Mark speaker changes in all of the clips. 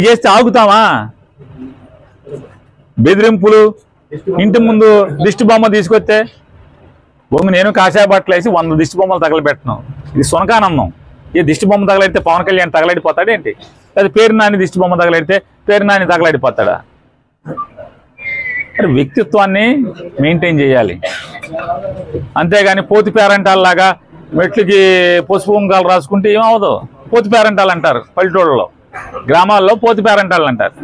Speaker 1: చేస్తే ఆగుతామా? బెదిరింపులు, ఇంటి ముందు దిష్టి బొమ్మ తీసుకొస్తే నేను కాషాయ బట్టలు వేసి 100 దిష్టి బొమ్మలు తగలబెట్టను. ఇది సునకానందం. ఈ దిష్టి బొమ్మ తగలడితే పవన్ కళ్యాణ్ తగలడిపోతాడు ఏంటి? లేదా పేరు నాని దిష్టి బొమ్మ తగలడితే పేరు నాని తగలడిపోతాడా? వ్యక్తిత్వాన్ని మెయింటైన్ చేయాలి. అంతేగాని పోతి పేరంటాల్లాగా మెట్లకి పసుపు కుంకాలు రాసుకుంటే ఏమవదు. పోతి పేరంటాలు అంటారు పల్లెటూళ్ళలో, గ్రామాల్లో పోతి పేరంటాలు అంటారు.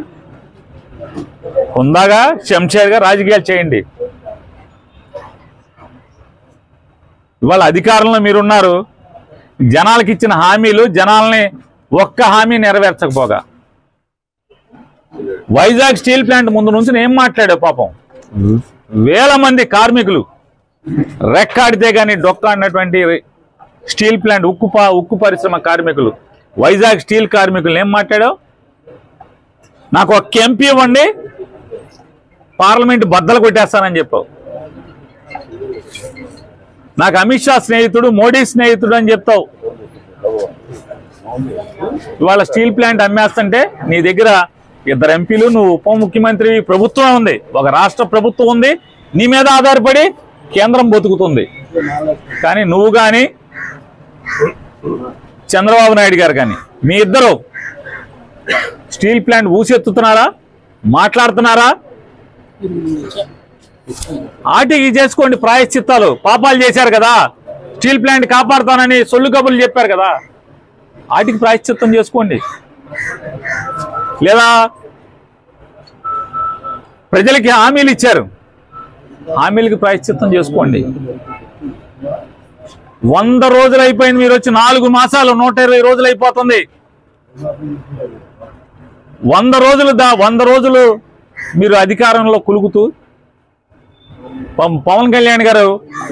Speaker 1: హుందాగా శంషేర్గా రాజకీయాలు చేయండి. ఇవాళ అధికారంలో మీరున్నారు, జనాలకు ఇచ్చిన హామీలు జనాల్ని ఒక్క హామీ నెరవేర్చకపోగా వైజాగ్ స్టీల్ ప్లాంట్ ముందు నుంచి ఏం మాట్లాడావు? పాపం వేల మంది కార్మికులు రెక్కాడితే కానీ డొక్కాడినటువంటి స్టీల్ ప్లాంట్ ఉక్కు పరిశ్రమ కార్మికులు, వైజాగ్ స్టీల్ కార్మికులు ఏం మాట్లాడావు? నాకు ఒక ఎంపీ ఇవ్వండి, పార్లమెంట్ బద్దలు కొట్టేస్తానని చెప్పావు. నాకు అమిత్ షా స్నేహితుడు, మోడీ స్నేహితుడు అని చెప్తావు. ఇవాళ స్టీల్ ప్లాంట్ అమ్మేస్తుంటే నీ దగ్గర 2 ఎంపీలు, నువ్వు ఉప ముఖ్యమంత్రి, ప్రభుత్వం ఉంది, ఒక రాష్ట్ర ప్రభుత్వం ఉంది, నీ మీద ఆధారపడి కేంద్రం బతుకుతుంది. కానీ నువ్వు కానీ చంద్రబాబు నాయుడు గారు కానీ మీ ఇద్దరు స్టీల్ ప్లాంట్ ఊసెత్తుతున్నారా? మాట్లాడుతున్నారా? ఆటికి చేసుకోండి ప్రాయశ్చిత్తాలు. పాపాలు చేశారు కదా, స్టీల్ ప్లాంట్ కాపాడుతానని సొల్లు కబుర్లు చెప్పారు కదా, ఆటికి ప్రాయశ్చిత్తం చేసుకోండి. లేదా ప్రజలకి హామీలు ఇచ్చారు, హామీలకి ప్రాయశ్చిత్తం చేసుకోండి. 100 రోజులు అయిపోయింది, మీరు వచ్చి 4 మాసాలు, 120 రోజులు అయిపోతుంది. 100 రోజులు మీరు అధికారంలో కులుగుతూ, పవన్ కళ్యాణ్ గారు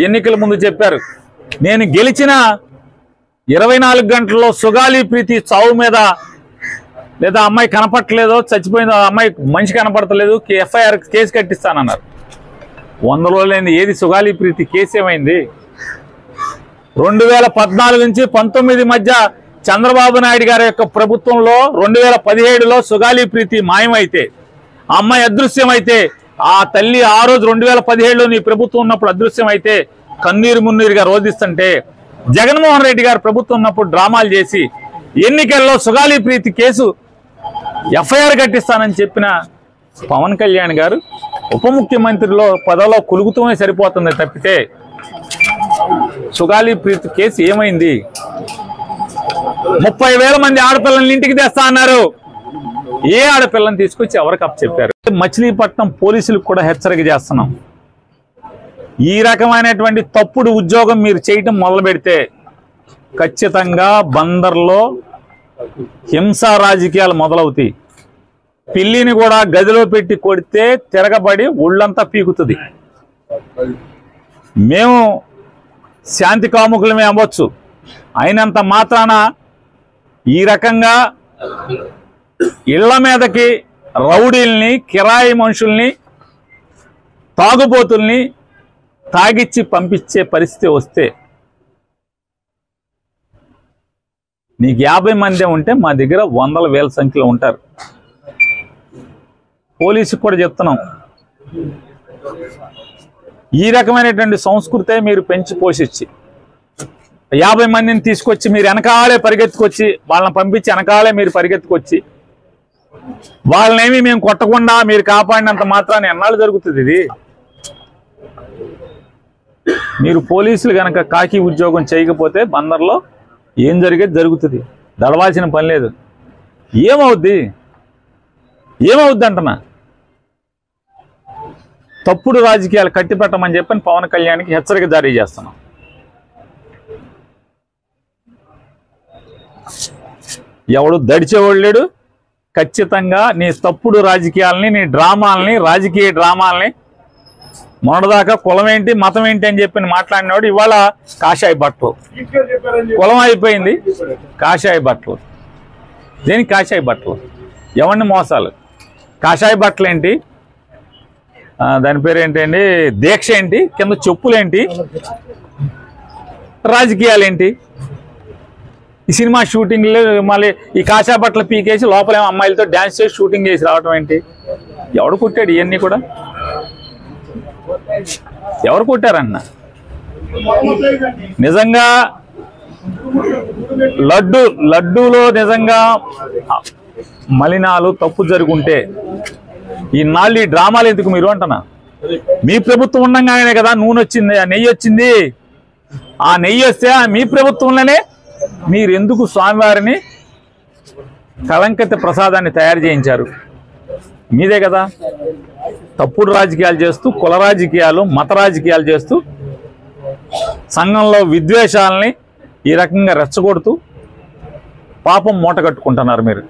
Speaker 1: ఎన్నికల ముందు చెప్పారు, నేను గెలిచిన 24 గంటల్లో సుగాలి ప్రీతి చావు మీద, లేదా అమ్మాయి కనపట్టలేదో చచ్చిపోయిందో, అమ్మాయి మనిషి కనపడతలేదు, ఎఫ్ఐఆర్ కేసు కట్టిస్తానన్నారు. 100 రోజులైంది, ఏది సుగాలి ప్రీతి కేసు ఏమైంది? 2014 నుంచి 19 మధ్య చంద్రబాబు నాయుడు గారి యొక్క ప్రభుత్వంలో 2017లో సుగాలి ప్రీతి మాయమైతే, ఆ అమ్మాయి అదృశ్యమైతే, ఆ తల్లి ఆ రోజు 2017లో నీ ప్రభుత్వం ఉన్నప్పుడు అదృశ్యమైతే కన్నీరు మున్నీరుగా రోధిస్తుంటే, జగన్మోహన్ రెడ్డి గారు ప్రభుత్వం ఉన్నప్పుడు డ్రామాలు చేసి ఎన్నికల్లో సుగాలి ప్రీతి కేసు ఎఫ్ఐఆర్ కట్టిస్తానని చెప్పిన పవన్ కళ్యాణ్ గారు ఉప ముఖ్యమంత్రిలో పదవిలో కులుగుతూనే సరిపోతుంది తప్పితే సుగాలి ప్రీతి కేసు ఏమైంది? 30,000 మంది ఆడపిల్లల్ని ఇంటికి తెస్తా అన్నారు. ఏ ఆడపిల్లని తీసుకొచ్చి ఎవరికి అప్పచెప్పారు? మచిలీపట్నం పోలీసులకు కూడా హెచ్చరిక చేస్తున్నాం, ఈ రకమైనటువంటి తప్పుడు ఉద్యోగం మీరు చేయటం మొదలు పెడితే ఖచ్చితంగా బందర్లో హింసా రాజకీయాలు మొదలవుతాయి. పిల్లిని కూడా గదిలో పెట్టి కొడితే తిరగబడి ఒళ్ళంతా పీకుతుంది. మేము శాంతి కాముకులమే అవ్వచ్చు, అయినంత మాత్రాన ఈ రకంగా ఇళ్ల మీదకి రౌడీల్ని, కిరాయి మనుషుల్ని, తాగుబోతుల్ని తాగిచ్చి పంపించే పరిస్థితి వస్తే, నీకు 50 మంది ఉంటే మా దగ్గర 100,000 సంఖ్యలో ఉంటారు. పోలీసుకు కూడా చెప్తున్నాం, ఈ రకమైనటువంటి సంస్కృతే మీరు పెంచి పోషించి 50 మందిని తీసుకొచ్చి మీరు వెనకాలే పరిగెత్తుకొచ్చి, వాళ్ళని పంపించి వెనకాలే మీరు పరిగెత్తుకొచ్చి, వాళ్ళనేమి మేము కొట్టకుండా మీరు కాపాడినంత మాత్రాన్ని ఎన్నాళ్ళు జరుగుతుంది ఇది? మీరు పోలీసులు కనుక కాకి ఉద్యోగం చేయకపోతే బందర్లో ఏం జరిగేది జరుగుతుంది, దడవాల్సిన పని లేదు. ఏమవుద్ది అంటున్నా? తప్పుడు రాజకీయాలు కట్టిపెట్టమని చెప్పని పవన్ కళ్యాణ్కి హెచ్చరిక జారీ చేస్తున్నాం. ఎవడు దడిచేవాడు లేడు. ఖచ్చితంగా నీ తప్పుడు రాజకీయాలని, నీ డ్రామాలని, రాజకీయ డ్రామాలని, మొన్నదాకా కులం ఏంటి మతం ఏంటి అని చెప్పి మాట్లాడినవాడు ఇవాళ కాషాయ బట్టలు, కులం అయిపోయింది కాషాయ బట్టలు. దేనికి కాషాయ బట్టలు? ఎవరిని మోసాలు? కాషాయ బట్టలు ఏంటి, దాని పేరు ఏంటండి, దీక్ష ఏంటి, కింద చెప్పులేంటి, రాజకీయాలు ఏంటి? ఈ సినిమా షూటింగ్లు మళ్ళీ ఈ కాషా బట్టలు పీకేసి లోపలేమో అమ్మాయిలతో డ్యాన్స్ చేసి షూటింగ్ చేసి రావటం ఏంటి? ఎవడు కొట్టాడు ఇవన్నీ కూడా? ఎవరు కొట్టారన్న? నిజంగా లడ్డూలో నిజంగా మలినాలు తప్పు జరుగుంటే ఈనాళ్ళు ఈ డ్రామాలు ఎందుకు మీరు అంటున్నా? మీ ప్రభుత్వం ఉండగానే కదా నూనె వచ్చింది, ఆ నెయ్యి వచ్చింది. ఆ నెయ్యి వస్తే మీ ప్రభుత్వంలోనే మీరు ఎందుకు స్వామివారిని కళంకిత ప్రసాదాన్ని తయారు చేయించారు? మీదే కదా. తప్పుడు రాజకీయాలు చేస్తూ, కుల రాజకీయాలు, మత రాజకీయాలు చేస్తూ, సంఘంలో విద్వేషాలని ఈ రకంగా రెచ్చగొడుతూ పాపం మూట కట్టుకుంటున్నారు మీరు.